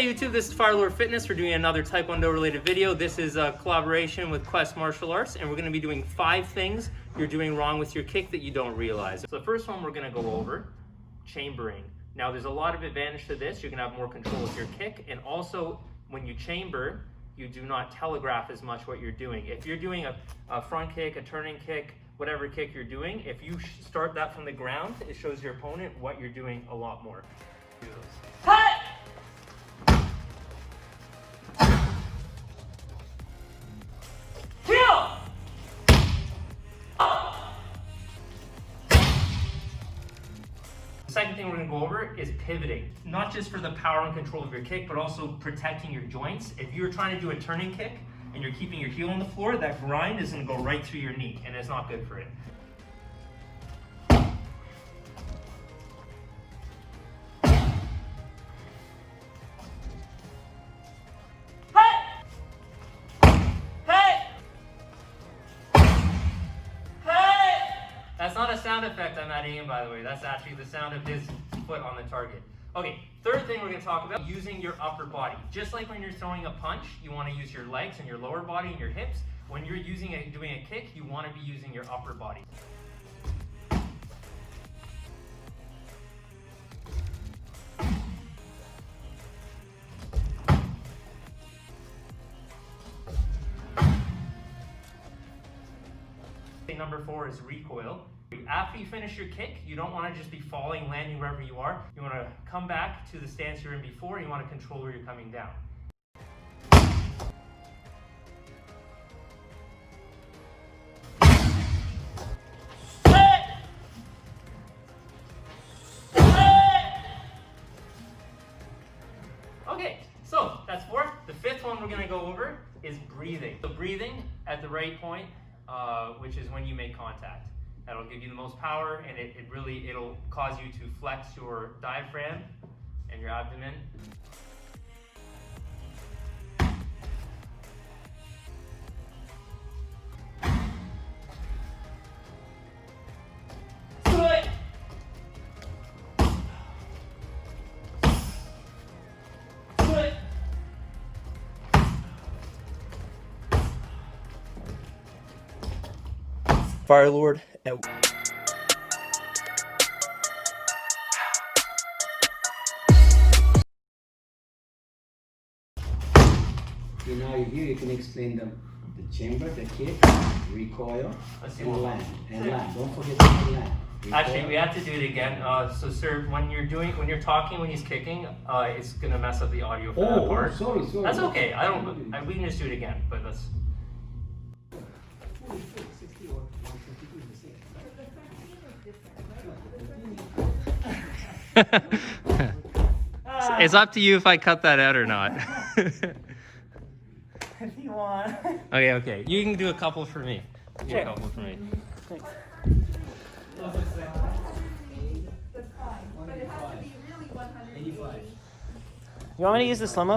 Hey YouTube, this is Firelord Fitness. We're doing another Taekwondo related video. This is a collaboration with Quest Martial Arts, and we're going to be doing 5 things you're doing wrong with your kick that you don't realize. So the first one we're going to go over, chambering. Now there's a lot of advantage to this. You're going to have more control with your kick, and also when you chamber, you do not telegraph as much what you're doing. If you're doing a front kick, a turning kick, whatever kick you're doing, if you start that from the ground, it shows your opponent what you're doing a lot more. Do those. Cut! The second thing we're going to go over is pivoting. Not just for the power and control of your kick, but also protecting your joints. If you're trying to do a turning kick and you're keeping your heel on the floor, that grind is going to go right through your knee, and it's not good for it. That's not a sound effect I'm adding in, by the way. That's actually the sound of his foot on the target. Okay, third thing we're going to talk about, using your upper body. Just like when you're throwing a punch, you want to use your legs and your lower body and your hips. When you're doing a kick, you want to be using your upper body. Number 4 is recoil. After you finish your kick, you don't want to just be falling, landing wherever you are. You want to come back to the stance you're in before, and you want to control where you're coming down. Okay, so that's 4. The 5th one we're going to go over is breathing. So breathing at the right point, which is when you make contact. That'll give you the most power, and it'll cause you to flex your diaphragm and your abdomen. Firelord out. In our review, you can explain the chamber, the kick, recoil, and land. Don't forget to land. Recoil. Actually, we have to do it again. So, sir, when you're talking, when he's kicking, it's gonna mess up the audio for that part. Sorry. That's okay. We can just do it again, but let's. It's up to you if I cut that out or not. If you want. Okay. You can do a couple for me. Do a couple for me. Thanks. That's fine, but it has to be really 100. You want me to use the slow-mo?